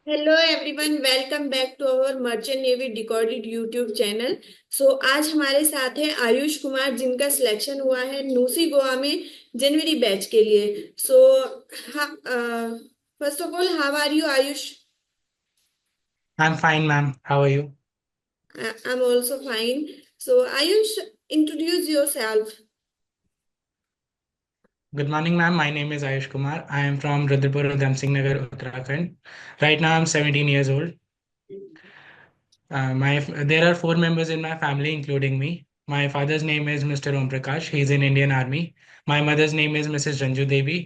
Hello everyone, welcome back to our merchant navy decoded YouTube channel. आज हमारे साथ है आयुष कुमार, जिनका सिलेक्शन हुआ है नूसी गोवा में जनवरी बैच के लिए। First of all, how are you Ayush? I'm fine, ma'am. How are you? I am also fine. Ayush, introduce yourself. Good morning, ma'am. My name is Ayush Kumar. I am from Rudrapur, Udham Singh Nagar, Uttarakhand. Right now, I'm 17 years old. There are four members in my family, including me. My father's name is Mr. Om Prakash. He's in Indian Army. My mother's name is Mrs. Ranju Devi.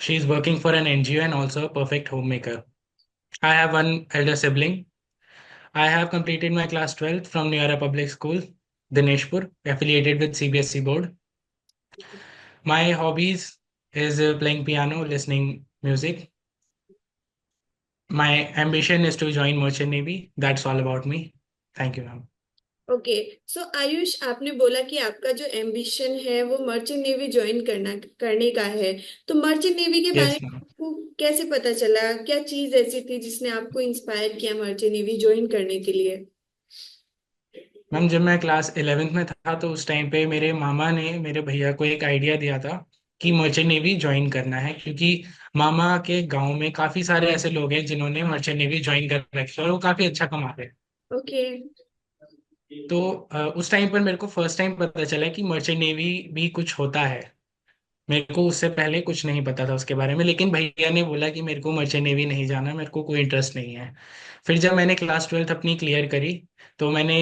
She's working for an NGO and also a perfect homemaker. I have one elder sibling. I have completed my class 12th from Niara Public School, Dineshpur, affiliated with CBSE board. My hobbies is playing piano, listening music. My ambition is to join Merchant Navy. That's all about me. Thank you, ma'am. Okay. Ayush, आपने बोला कि आपका जो ambition है वो merchant navy join करने का है। तो मर्चेंट नेवी के बारे Yes, में ma'am. आपको कैसे पता चला? क्या चीज ऐसी थी जिसने आपको इंस्पायर किया मर्चेंट नेवी ज्वाइन करने के लिए? मैम, जब मैं क्लास 11th में था तो उस टाइम पे मेरे मामा ने मेरे भैया को एक आइडिया दिया था कि मर्चेंट नेवी ज्वाइन करना है, क्योंकि मामा के गांव में काफी सारे ऐसे लोग हैं जिन्होंने मर्चेंट नेवी ज्वाइन कर रखी है और वो काफी अच्छा कमाते हैं। ओके। तो उस टाइम पर मेरे को फर्स्ट टाइम पता चला कि मर्चेंट नेवी भी कुछ होता है। मेरे को उससे पहले कुछ नहीं पता था उसके बारे में, लेकिन भैया ने बोला कि मेरे को मर्चेंट नेवी नहीं जाना, मेरे को कोई इंटरेस्ट नहीं है। फिर जब मैंने क्लास 12th अपनी क्लियर करी तो मैंने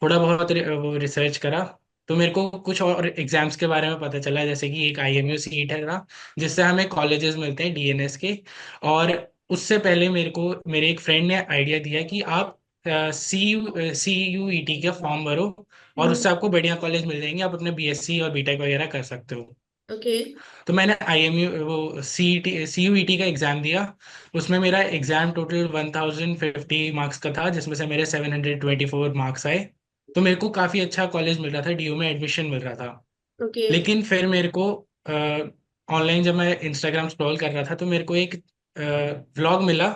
थोड़ा बहुत वो रिसर्च करा। तो मेरे को कुछ और एग्जाम्स के बारे में पता चला, जैसे कि एक IMU सीट है ना, जिससे हमें कॉलेजेस मिलते हैं DNS के। और उससे पहले मेरे को मेरे एक फ्रेंड ने आइडिया दिया कि आप CUET का फॉर्म भरो और हम्म। उससे आपको बढ़िया कॉलेज मिल जाएंगे, आप अपने BSc और BTech वगैरह कर सकते हो। ओके। तो मैंने IMU वो CUET का एग्ज़ाम दिया। उसमें मेरा एग्ज़ाम टोटल 1050 मार्क्स का था, जिसमें से मेरे 724 मार्क्स आए। तो मेरे को काफ़ी अच्छा कॉलेज मिल रहा था, DU में एडमिशन मिल रहा था। ओके। लेकिन फिर मेरे को ऑनलाइन जब मैं इंस्टाग्राम स्क्रॉल कर रहा था तो मेरे को एक व्लॉग मिला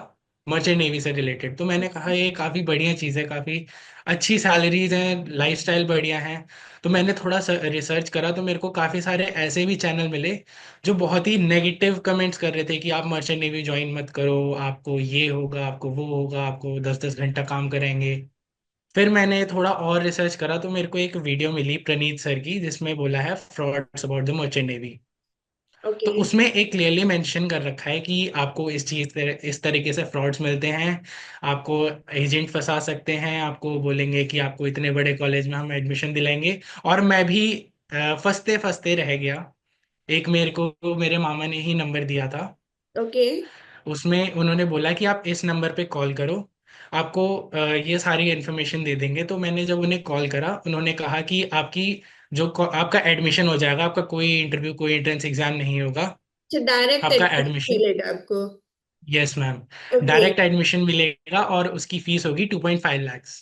मर्चेंट नेवी से रिलेटेड। तो मैंने कहा ये काफ़ी बढ़िया चीज़ है, काफ़ी अच्छी सैलरीज हैं, लाइफस्टाइल बढ़िया है। तो मैंने थोड़ा सा रिसर्च करा तो मेरे को काफ़ी सारे ऐसे भी चैनल मिले जो बहुत ही नेगेटिव कमेंट्स कर रहे थे कि आप मर्चेंट नेवी ज्वाइन मत करो, आपको ये होगा, आपको वो होगा, आपको 10-10 घंटा काम कराएंगे। फिर मैंने थोड़ा और रिसर्च करा तो मेरे को एक वीडियो मिली प्रणीत सर की, जिसमें बोला है frauds about the merchant navy. तो ओके। उसमें एक क्लियरली मेंशन कर रखा है कि आपको इस तरीके से फ्रॉड्स मिलते हैं। आपको एजेंट फंसा सकते हैं, आपको बोलेंगे कि आपको इतने बड़े कॉलेज में हम एडमिशन दिलाएंगे। और मैं भी फंसते फंसते रह गया। एक मेरे को मेरे मामा ने ही नंबर दिया था। ओके। उसमें उन्होंने बोला कि आप इस नंबर पे कॉल करो, आपको ये सारी इन्फॉर्मेशन दे देंगे। तो मैंने जब उन्हें कॉल करा, उन्होंने कहा कि आपका एडमिशन हो जाएगा, आपका कोई इंटरव्यू कोई एंट्रेंस एग्जाम नहीं होगा। अच्छा, डायरेक्ट आपका एडमिशन एडमिशन, मिलेगा आपको? Yes ma'am, okay. Direct admission मिलेगा और उसकी फीस होगी 2.5 lakhs।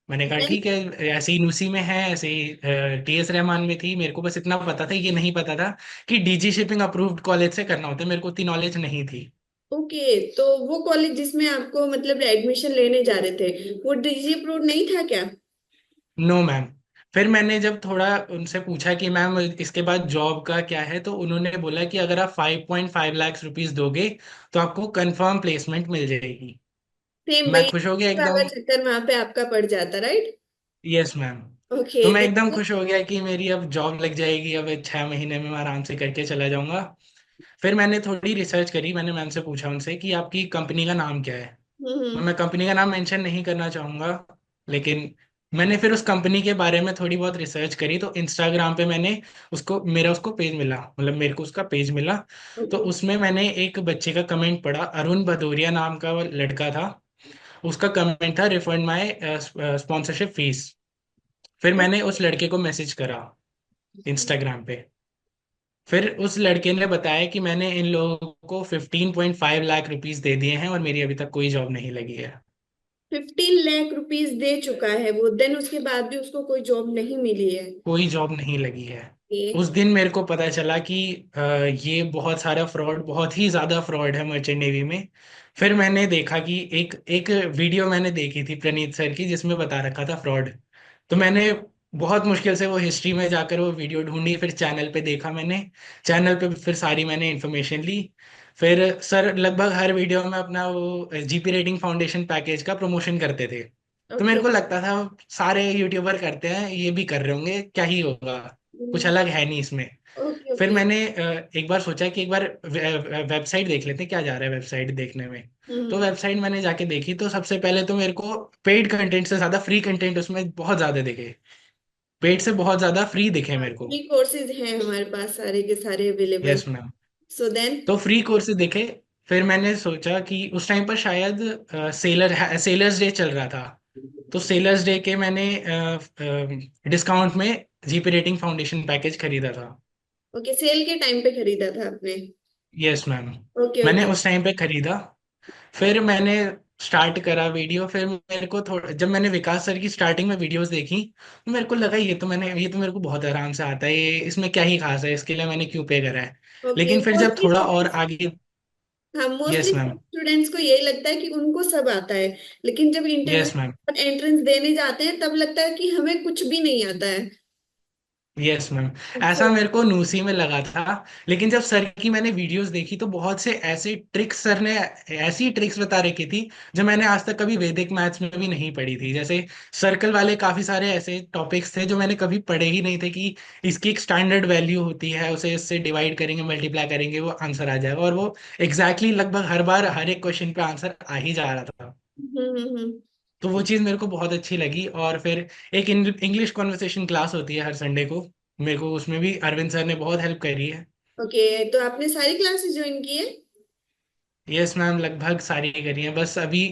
मैंने कहा देन? ठीक है। ऐसे ही नुसी में है, ऐसे ही TS रहमान में थी। मेरे को बस इतना पता था, ये नहीं पता था कि DG शिपिंग अप्रूव्ड कॉलेज से करना होता है, मेरे को उतनी नॉलेज नहीं थी। ओके। तो वो कॉलेज जिसमें आपको मतलब एडमिशन लेने जा रहे थे, वो डीजी अप्रूव नहीं था क्या? No ma'am. फिर मैंने जब थोड़ा उनसे पूछा कि मैम इसके बाद जॉब का क्या है, तो उन्होंने बोला कि अगर आप 5.5 लाख रुपीज दोगे तो आपको कंफर्म प्लेसमेंट मिल जाएगी। सेम मैं वही खुश हो गया वाला एकदम। चक्कर वहां पे आपका पड़ जाता, राइट? Yes ma'am. ओके। तो मैं एकदम खुश हो गया कि मेरी अब जॉब लग जाएगी, अब 6 महीने में मैं आराम से करके चला जाऊंगा। फिर मैंने थोड़ी रिसर्च करी, मैंने मैम से पूछा उनसे कि आपकी कंपनी का नाम क्या है। हम्म। मैं कंपनी का नाम मेंशन नहीं करना चाहूंगा, लेकिन मैंने फिर उस कंपनी के बारे में थोड़ी बहुत रिसर्च करी। तो इंस्टाग्राम पे मैंने उसको पेज मिला, मतलब मेरे को उसका पेज मिला। तो ओके। उसमें मैंने एक बच्चे का कमेंट पढ़ा, अरुण भदौरिया नाम का वो लड़का था। उसका कमेंट था, रिफंड माय स्पॉन्सरशिप फीस। फिर मैंने उस लड़के को मैसेज करा इंस्टाग्राम पे। फिर उस लड़के ने बताया कि मैंने इन लोगों को 15.5 लाख रुपीज दे दिए हैं और मेरी अभी तक कोई जॉब नहीं लगी है। 15 लाख रुपीज दे चुका है वो, देन उसके बाद भी उसको कोई जॉब नहीं मिली है? कोई जॉब नहीं लगी है। ये। उस दिन मेरे को पता चला कि ये बहुत सारा फ्रॉड, बहुत ही ज्यादा फ्रॉड है मर्चेंट नेवी में। फिर मैंने देखा कि एक एक वीडियो मैंने देखी थी प्रणीत सर की, जिसमें बता रखा था फ्रॉड। तो मैंने बहुत मुश्किल से वो हिस्ट्री में जाकर वो वीडियो ढूंढी, फिर चैनल पे देखा मैंने। चैनल पे फिर सारी मैंने इन्फॉर्मेशन ली। फिर सर लगभग हर वीडियो में अपना वो जीपी रेटिंग फाउंडेशन पैकेज का प्रमोशन करते थे। तो मेरे ओके। को लगता था सारे यूट्यूबर करते हैं, ये भी कर रहे होंगे, क्या ही होगा, कुछ अलग है नहीं इसमें। ओके। फिर ओके। मैंने एक बार सोचा कि एक बार वेबसाइट देख लेते हैं क्या जा रहा है वेबसाइट देखने में। तो हम्म। वेबसाइट मैंने जाके देखी, तो सबसे पहले तो मेरे को पेड कंटेंट से ज्यादा फ्री कंटेंट उसमें बहुत ज्यादा दिखे। पेड से बहुत ज्यादा फ्री दिखे मेरे को। फ्री कोर्सेज हैं हमारे पास सारे के सारे available. Yes ma'am. So then. तो फ्री कोर्सेज दिखे। फिर मैंने सोचा कि उस टाइम पर शायद सेलर्स डे चल रहा था। तो सेलर्स डे के मैंने डिस्काउंट में जीपी रेटिंग फाउंडेशन पैकेज खरीदा था। ओके, सेल के टाइम पे खरीदा था आपने? Yes ma'am. ओके। मैंने ओके। उस टाइम पे खरीदा। फिर मैंने स्टार्ट करा वीडियो। फिर मेरे को थोड़ा, जब मैंने विकास सर की स्टार्टिंग में वीडियोस देखी, तो मेरे को लगा ये तो मेरे को बहुत आराम से आता है, ये इसमें क्या ही खास है, इसके लिए मैंने क्यों पे करा है। ओके। लेकिन फिर जब मोस्टली थोड़ा और स्टूडेंट्स। आगे। हाँ, मोस्टली यस मैम। स्टूडेंट्स को यही लगता है कि उनको सब आता है, लेकिन जब यस मैम। इंटरव्यू एंट्रेंस देने जाते हैं तब लगता है कि हमें कुछ भी नहीं आता है। Yes ma'am. सो। ऐसा मेरे को नूसी में लगा था। लेकिन जब सर की मैंने वीडियोस देखी, तो बहुत से ऐसे ट्रिक्स सर ने, ऐसी ट्रिक्स बता रखी थी जो मैंने आज तक कभी वैदिक मैथ्स में भी नहीं पढ़ी थी। जैसे सर्कल वाले काफी सारे ऐसे टॉपिक्स थे जो मैंने कभी पढ़े ही नहीं थे, कि इसकी एक स्टैंडर्ड वैल्यू होती है, उसे इससे डिवाइड करेंगे, मल्टीप्लाई करेंगे, वो आंसर आ जाएगा। और वो लगभग हर बार हर एक क्वेश्चन पे आंसर आ ही जा रहा था। हम्म। तो वो चीज़ मेरे को बहुत अच्छी लगी। और फिर एक इंग्लिश कॉन्वर्सेशन क्लास होती है हर संडे को, मेरे को उसमें भी अरविंद सर ने बहुत हेल्प करी है। ओके, तो आपने सारी क्लासेस ज्वाइन की है? यस मैम, लगभग सारी करी है। बस अभी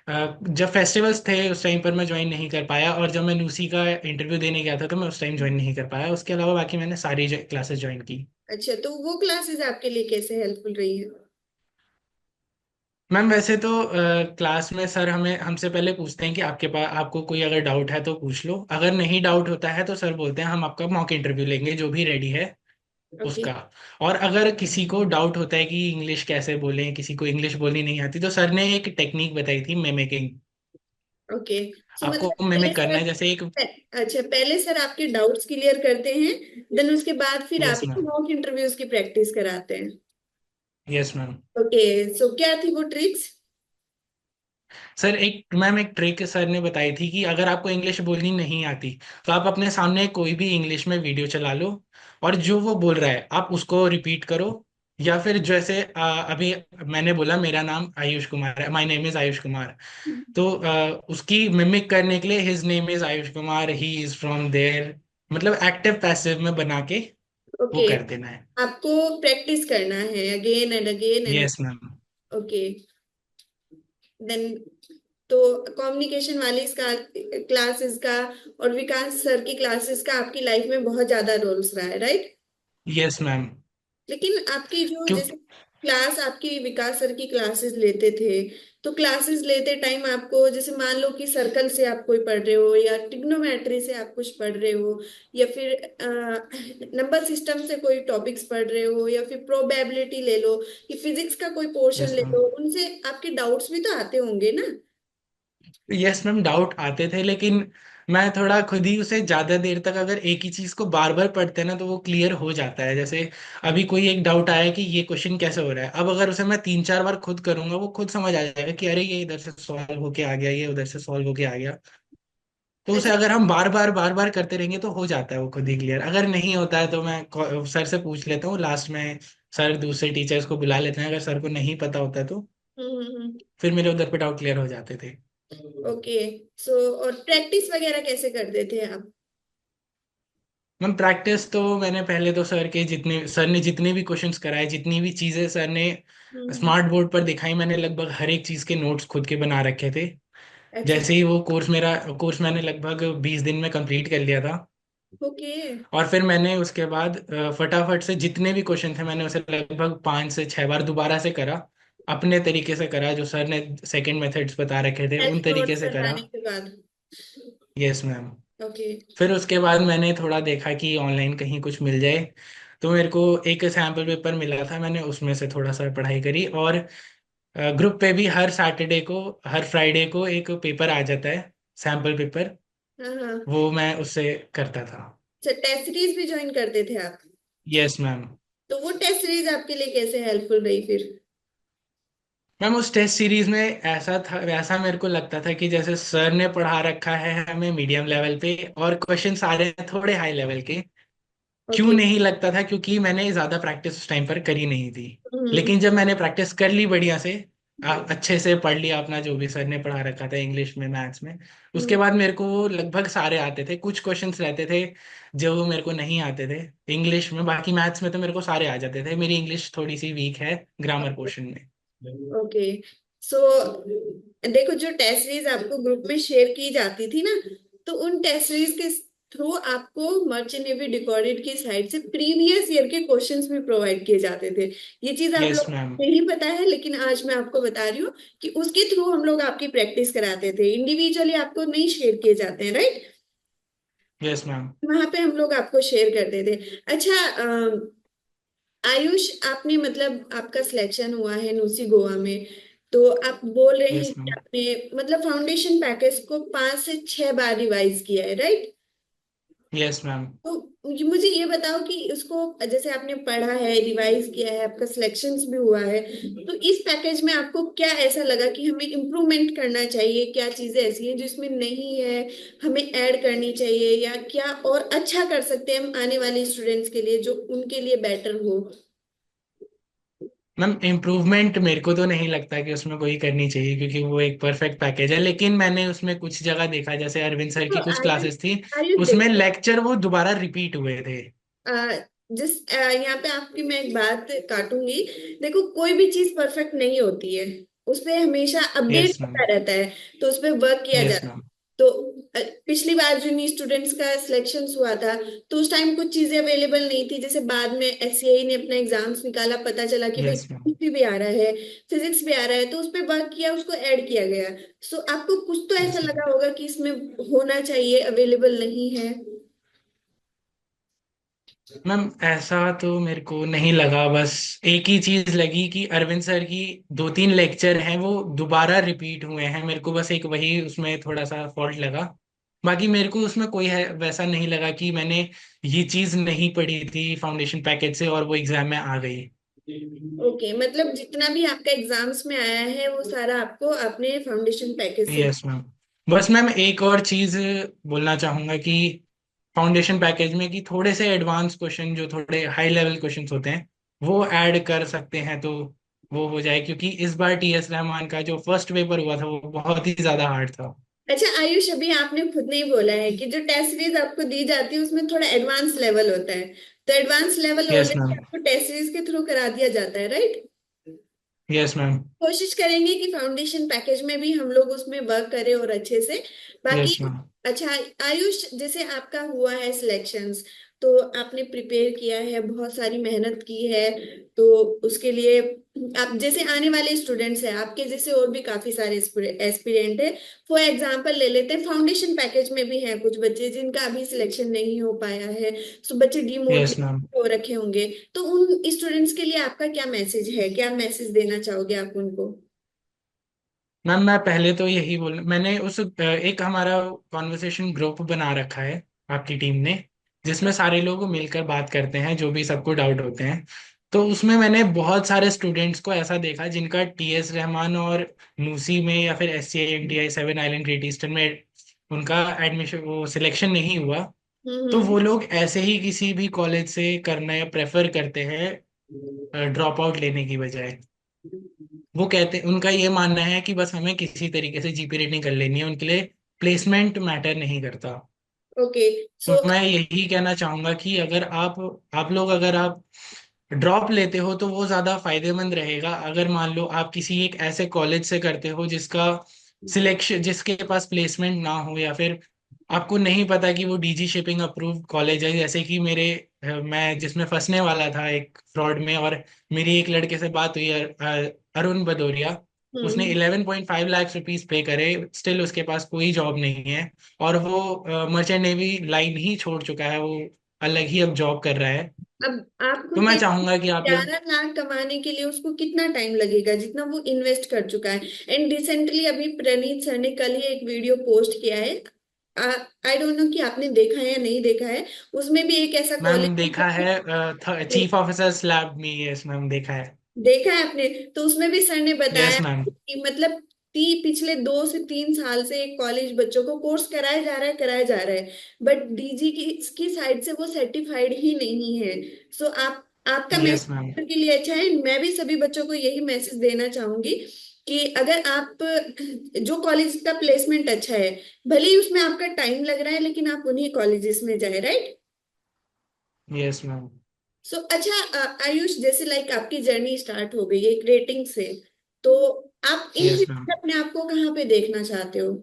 जब फेस्टिवल्स थे उस टाइम पर मैं ज्वाइन नहीं कर पाया, और जब मैं लूसी का इंटरव्यू देने गया था तो मैं उस टाइम ज्वाइन नहीं कर पाया। उसके अलावा बाकी मैंने सारी क्लासेस ज्वाइन की। अच्छा, तो वो क्लासेस आपके लिए कैसे हेल्पफुल रही है? मैम वैसे तो क्लास में सर हमें हमसे पहले पूछते हैं कि आपके पास, आपको कोई अगर डाउट है तो पूछ लो। अगर नहीं डाउट होता है तो सर बोलते हैं हम आपका मॉक इंटरव्यू लेंगे, जो भी रेडी है ओके। उसका। और अगर किसी को डाउट होता है कि इंग्लिश कैसे बोलें, किसी को इंग्लिश बोलनी नहीं आती, तो सर ने एक टेक्निक बताई थी, मिमिकिंग। ओके। सो आपको मतलब पहले मिमिक करना सर। है, जैसे एक। अच्छा, पहले सर आपके डाउट्स क्लियर करते हैं, देन उसके बाद फिर यस आपकी मैम। मॉक इंटरव्यूज की प्रैक्टिस कराते हैं। Yes ma'am. ओके। सो क्या थी वो ट्रिक्स? सर एक ट्रिक सर ने बताई थी कि अगर आपको इंग्लिश बोलनी नहीं आती, तो आप अपने सामने कोई भी इंग्लिश में वीडियो चला लो, और जो वो बोल रहा है आप उसको रिपीट करो। या फिर जैसे अभी मैंने बोला मेरा नाम आयुष कुमार है, my name is Ayush Kumar. तो उसकी मिमिक करने के लिए his name is Ayush Kumar, he is from there, मतलब एक्टिव पैसिव में बना के वो ओके। कर देना है। आपको प्रैक्टिस करना है again and again and. Yes ma'am. Okay. Then तो कम्युनिकेशन वाली इसका क्लासेस का और विकास सर की क्लासेस का आपकी लाइफ में बहुत ज्यादा रोल्स रहा है, राइट? Yes ma'am. लेकिन आपकी जो जैसे क्योंकि क्लास आपकी विकास सर की क्लासेस लेते थे, तो क्लासेस लेते टाइम आपको जैसे मान लो कि सर्कल से आप कोई पढ़ रहे हो या ट्रिग्नोमेट्री से आप कुछ पढ़ रहे हो, या फिर नंबर सिस्टम से कोई टॉपिक्स पढ़ रहे हो, या फिर प्रोबेबिलिटी ले लो, कि फिजिक्स का कोई पोर्शन यस ले मैम। लो, उनसे आपके डाउट्स भी तो आते होंगे ना? यस मैम, डाउट आते थे, लेकिन मैं थोड़ा खुद ही उसे ज्यादा देर तक अगर एक ही चीज को बार बार पढ़ते हैं ना, तो वो क्लियर हो जाता है। जैसे अभी कोई एक डाउट आया कि ये क्वेश्चन कैसे हो रहा है, अब अगर उसे मैं 3 4 बार खुद करूंगा, वो खुद समझ आ जाएगा कि अरे ये इधर से सॉल्व होके आ गया, ये उधर से सॉल्व होके आ गया। तो उसे अच्छा। अगर हम बार बार करते रहेंगे तो हो जाता है वो खुद ही क्लियर। अगर नहीं होता है तो मैं सर से पूछ लेता हूँ लास्ट में। सर दूसरे टीचर्स को बुला लेते हैं, अगर सर को नहीं पता होता तो हम्म। फिर मेरे उधर पे डाउट क्लियर हो जाते थे। ओके। सो और प्रैक्टिस वगैरह कैसे करते थे आप? मैम प्रैक्टिस तो मैंने पहले तो सर ने जितने भी क्वेश्चंस कराए, जितनी भी चीजें सर ने हम्म। स्मार्ट बोर्ड पर दिखाई, मैंने लगभग हर एक चीज के नोट्स खुद के बना रखे थे। अच्छा। जैसे ही वो कोर्स मैंने लगभग 20 दिन में कंप्लीट कर लिया था। ओके। और फिर मैंने उसके बाद फटाफट से जितने भी क्वेश्चन थे, मैंने उसे लगभग 5 से 6 बार दोबारा से करा, अपने तरीके से करा, जो सर ने सेकंड मेथड्स बता रखे थे उन सेल्फ तरीके नोट्स से करा। बनवाने के बाद। Yes ma'am. ओके। फिर उसके बाद मैंने थोड़ा देखा कि ऑनलाइन कहीं कुछ मिल जाए, तो मेरे को एक सैम्पल पेपर मिला था, मैंने उसमें से थोड़ा सा पढ़ाई करी। और ग्रुप पे भी हर सैटरडे को, हर फ्राइडे को एक पेपर आ जाता है, सैम्पल पेपर, हाँ हाँ। वो मैं उससे करता था। अच्छा, टेस्ट सीरीज भी ज्वाइन करते थे आप? Yes ma'am. तो वो टेस्ट सीरीज आपके लिए कैसे हेल्पफुल रही फिर? मैम उस टेस्ट सीरीज में ऐसा था, वैसा मेरे को लगता था कि जैसे सर ने पढ़ा रखा है हमें मीडियम लेवल पे, और क्वेश्चन सारे हैं थोड़े हाई लेवल के। क्यों ओके। नहीं लगता था? क्योंकि मैंने ज्यादा प्रैक्टिस उस टाइम पर करी नहीं थी। हम्म। लेकिन जब मैंने प्रैक्टिस कर ली बढ़िया से, अच्छे से पढ़ लिया अपना जो भी सर ने पढ़ा रखा था इंग्लिश में, मैथ्स में, उसके हम्म। बाद मेरे को लगभग सारे आते थे। कुछ क्वेश्चंस रहते थे जो मेरे को नहीं आते थे इंग्लिश में, बाकी मैथ्स में तो मेरे को सारे आ जाते थे। मेरी इंग्लिश थोड़ी सी वीक है ग्रामर पोर्शन में। ओके। सो देखो, जो टेस्ट सीरीज आपको ग्रुप में शेयर की जाती थी ना, तो उन टेस्ट सीरीज के थ्रू आपको मर्चेंट नेवी डिकॉर्डेड की साइड से प्रीवियस ईयर के क्वेश्चंस भी प्रोवाइड किए जाते थे। ये चीज आप यस लोग मैम। नहीं पता है, लेकिन आज मैं आपको बता रही हूँ कि उसके थ्रू हम लोग आपकी प्रैक्टिस कराते थे, इंडिविजुअली आपको नहीं शेयर किए जाते हैं, राइट? Yes ma'am. वहां पे हम लोग आपको शेयर करते थे। अच्छा, आयुष, आपने मतलब आपका सिलेक्शन हुआ है नूसी गोवा में, तो आप बोल रहे यस हैं कि मैम। आपने मतलब फाउंडेशन पैकेज को 5 से 6 बार रिवाइज किया है, राइट? Yes ma'am. तो मुझे ये बताओ कि उसको जैसे आपने पढ़ा है, रिवाइज किया है, आपका सिलेक्शंस भी हुआ है, तो इस पैकेज में आपको क्या ऐसा लगा कि हमें इम्प्रूवमेंट करना चाहिए? क्या चीजें ऐसी हैं जो इसमें नहीं है, हमें ऐड करनी चाहिए, या क्या और अच्छा कर सकते हैं हम आने वाले स्टूडेंट्स के लिए जो उनके लिए बेटर हो? मैम इम्प्रूवमेंट मेरे को तो नहीं लगता कि उसमें कोई करनी चाहिए, क्योंकि वो एक परफेक्ट पैकेज है। लेकिन मैंने उसमें कुछ जगह देखा, जैसे अरविंद सर तो की कुछ आयुष, क्लासेस थी, आयुष उसमें देखो, लेक्चर वो दोबारा रिपीट हुए थे। यहाँ पे आपकी मैं एक बात काटूंगी। देखो, कोई भी चीज परफेक्ट नहीं होती है, उस पे हमेशा अपडेट यस होता मैम। रहता है, तो उस पे वर्क किया यस जाता है। मैम। तो पिछली बार जो न्यू स्टूडेंट्स का सिलेक्शन हुआ था, तो उस टाइम कुछ चीजें अवेलेबल नहीं थी, जैसे बाद में एससीआई ने अपना एग्जाम्स निकाला, पता चला कि भाई यस मैम। केमिस्ट्री भी आ रहा है, फिजिक्स भी आ रहा है, तो उस पे वर्क किया, उसको ऐड किया गया। सो आपको कुछ तो ऐसा यस मैम। लगा होगा कि इसमें होना चाहिए, अवेलेबल नहीं है? मैम ऐसा तो मेरे को नहीं लगा। बस एक ही चीज लगी कि अरविंद सर की दो तीन लेक्चर हैं वो दोबारा रिपीट हुए हैं, मेरे को बस एक वही उसमें थोड़ा सा फॉल्ट लगा। बाकी मेरे को उसमें कोई है वैसा नहीं लगा कि मैंने ये चीज नहीं पढ़ी थी फाउंडेशन पैकेज से और वो एग्जाम में आ गई। ओके, मतलब जितना भी आपका एग्जाम्स में आया है वो सारा आपको अपने फाउंडेशन पैकेज से। Yes ma'am. बस मैम एक और चीज बोलना चाहूंगा कि फाउंडेशन पैकेज में कि थोड़े से एडवांस क्वेश्चन, जो थोड़े हाई लेवल क्वेश्चंस होते हैं, वो ऐड कर सकते हैं तो वो हो जाए, क्योंकि इस बार टीएस रहमान का जो फर्स्ट पेपर हुआ था वो बहुत ही ज्यादा हार्ड था। अच्छा आयुष, अभी आपने खुद नहीं बोला है कि जो टेस्ट सीरीज आपको दी जाती है उसमें थोड़ा एडवांस लेवल होता है, तो advance level yes already ma'am. आपको टेस्ट सीरीज के थ्रू करा दिया जाता है, राइट? Yes ma'am. कोशिश करेंगे कि फाउंडेशन पैकेज में भी हम लोग उसमें वर्क करें और अच्छे से। बाकी यस मैम। अच्छा आयुष, जैसे आपका हुआ है सिलेक्शंस, तो आपने प्रिपेयर किया है, बहुत सारी मेहनत की है, तो उसके लिए आप जैसे आने वाले स्टूडेंट्स हैं, आपके जैसे और भी काफी सारे एस्पिरेंट है। फॉर एग्जांपल ले लेते हैं, फाउंडेशन पैकेज में भी हैं कुछ बच्चे जिनका अभी सिलेक्शन नहीं हो पाया है, सो बच्चे यस डिमोटिवेट मैम। हो रखे होंगे। तो उन स्टूडेंट्स के लिए आपका क्या मैसेज है, क्या मैसेज देना चाहोगे आप उनको? मैम मैं पहले तो यही बोल, मैंने उस एक हमारा कॉन्वर्सेशन ग्रुप बना रखा है आपकी टीम ने, जिसमें सारे लोग मिलकर बात करते हैं जो भी सबको डाउट होते हैं। तो उसमें मैंने बहुत सारे स्टूडेंट्स को ऐसा देखा जिनका टीएस रहमान और नूसी में या फिर S C I M T I 7 island great eastern में उनका एडमिशन, वो सिलेक्शन नहीं हुआ। तो हम्म। वो लोग ऐसे ही किसी भी कॉलेज से करना या प्रेफर करते हैं ड्रॉप आउट लेने की बजाय। वो कहते, उनका ये मानना है कि बस हमें किसी तरीके से जीपी रेटिंग कर लेनी है, उनके लिए प्लेसमेंट मैटर नहीं करता। ओके। तो सो मैं यही कहना चाहूंगा कि अगर आप लोग अगर आप ड्रॉप लेते हो तो वो ज्यादा फायदेमंद रहेगा। अगर मान लो आप किसी एक ऐसे कॉलेज से करते हो जिसका सिलेक्शन, जिसके पास प्लेसमेंट ना हो, या फिर आपको नहीं पता कि वो डीजी शिपिंग अप्रूव कॉलेज है, जैसे कि मैं जिसमें फंसने वाला था एक फ्रॉड में, और मेरी एक लड़के से बात हुई, अरुण भदौरिया, उसने हम्म। 11.5 लाख रुपीज पे करे, स्टिल उसके पास कोई जॉब नहीं है। और वो मर्चेंट नेवी लाइन ही छोड़ चुका है, वो अलग ही अब जॉब कर रहा है। अब आप तो खुद मैं देखिए, चाहूंगा कि आप लोग। 11 लाख कमाने के लिए उसको कितना टाइम लगेगा, जितना वो इन्वेस्ट कर चुका है। एंड रिसेंटली अभी प्रणीत सर ने कल ही एक वीडियो पोस्ट किया है, आई डोंट नो कि आपने देखा है या नहीं देखा है। उसमें भी एक ऐसा मैम कॉलेज देखा है, चीफ ऑफिसर स्लैब में, यस मैम देखा है। देखा है आपने। तो उसमें भी सर ने बताया यस मैम। कि मतलब पिछले 2 से 3 साल से एक कॉलेज बच्चों को कोर्स कराया जा रहा है, कराया जा रहा है, बट डीजी की साइड से वो सर्टिफाइड ही नहीं है। सो आपका यस मैम। मैसेज के लिए अच्छा है। मैं भी सभी बच्चों को यही मैसेज देना चाहूंगी कि अगर आप, जो कॉलेज का प्लेसमेंट अच्छा है, भले ही उसमें आपका टाइम लग रहा है, लेकिन आप उन्हीं कॉलेजेस में जाए, राइट। Yes ma'am. सो अच्छा, आयुष, जैसे लाइक आपकी जर्नी स्टार्ट हो गई एक रेटिंग से, तो आप इन यस मैम। फ्यूचर अपने आप को कहाँ पे देखना चाहते हो?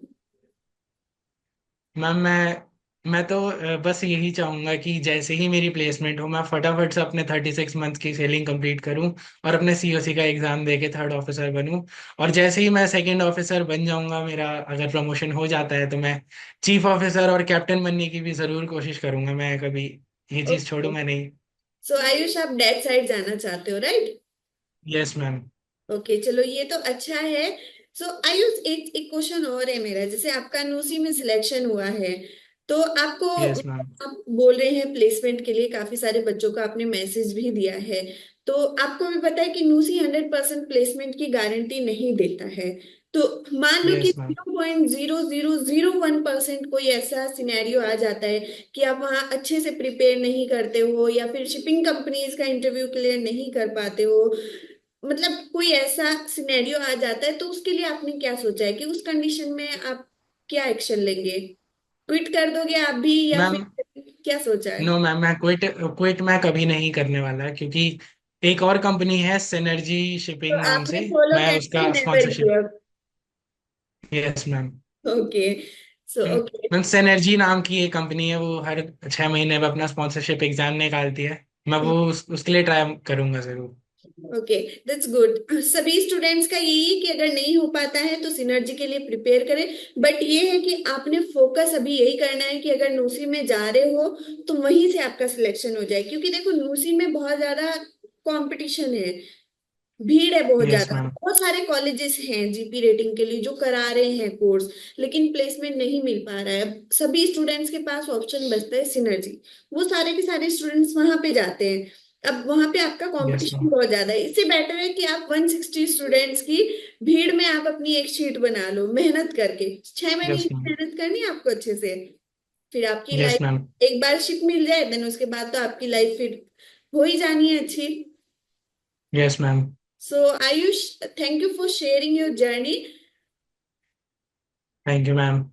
मैम मैं तो बस यही चाहूंगा कि जैसे ही मेरी प्लेसमेंट हो, मैं फटाफट से अपने 36 मंथ की सेलिंग कंप्लीट करूं और अपने सीओसी का एग्जाम दे के थर्ड ऑफिसर बनूं। और जैसे ही मैं सेकंड ऑफिसर बन जाऊंगा, मेरा अगर प्रमोशन हो जाता है, तो मैं चीफ ऑफिसर और कैप्टन बनने की भी जरूर कोशिश करूंगा। मैं कभी ये चीज ओके। छोड़ूंगा नहीं। सो आयुष, आप डेट साइड जाना चाहते हो, राइट? Yes ma'am. ओके, चलो ये तो अच्छा है। सो आयुष, एक एक क्वेश्चन और है मेरा। जैसे आपका नूसी में सिलेक्शन हुआ है, तो आपको, यस मैम। आप बोल रहे हैं प्लेसमेंट के लिए काफी सारे बच्चों को आपने मैसेज भी दिया है, तो आपको भी पता है कि नूसी 100% प्लेसमेंट की गारंटी नहीं देता है। तो मान लो कि यस मैम। 0.0001% कोई ऐसा सिनेरियो आ जाता है कि आप वहाँ अच्छे से प्रिपेयर नहीं करते हो, या फिर शिपिंग कंपनीज का इंटरव्यू क्लियर नहीं कर पाते हो, मतलब कोई ऐसा सिनेरियो आ जाता है, तो उसके लिए आपने क्या सोचा है कि उस कंडीशन में आप क्या एक्शन लेंगे? क्विट कर दोगे आप भी, या मैम फिर क्या सोचा है? नो मैम, मैं क्विट क्विट मैं कभी नहीं करने वाला, क्योंकि एक और कंपनी है सिनर्जी तो शिपिंग नाम आपने से, फॉलो मैं करना है उसका never sponsorship. Give up. Yes ma'am. Okay. So okay. Ma'am synergy नाम की एक कंपनी है, वो हर 6 महीने में अपना स्पॉन्सरशिप एग्जाम निकालती है। मैं वो उसके लिए ट्राई करूंगा जरूर। Okay, that's good. सभी स्टूडेंट्स का यही है कि अगर नहीं हो पाता है तो सिनर्जी के लिए प्रिपेयर करें। बट ये है कि आपने फोकस अभी यही करना है कि अगर नूसी में जा रहे हो तो वहीं से आपका सिलेक्शन हो जाए, क्योंकि देखो नूसी में बहुत ज्यादा कंपटीशन है, भीड़ है बहुत यस ज्यादा। मैम। बहुत सारे कॉलेजेस हैं जीपी रेटिंग के लिए जो करा रहे हैं कोर्स, लेकिन प्लेसमेंट नहीं मिल पा रहा है। अब सभी स्टूडेंट्स के पास ऑप्शन बचता है सिनर्जी, वो सारे के सारे स्टूडेंट्स वहां पे जाते हैं। अब वहां पे आपका यस कंपटीशन मैम। बहुत ज्यादा है, इससे बेटर है कि आप 160 स्टूडेंट्स की भीड़ में आप अपनी एक शीट बना लो मेहनत करके। 6 महीने यस की मैम। मेहनत करनी है आपको अच्छे से, फिर आपकी यस मैम। लाइफ एक बार शिप मिल जाए, देन उसके बाद तो आपकी लाइफ फिर हो ही जानी है अच्छी। Yes ma'am. So Ayush, thank you for sharing your journey. Thank you ma'am.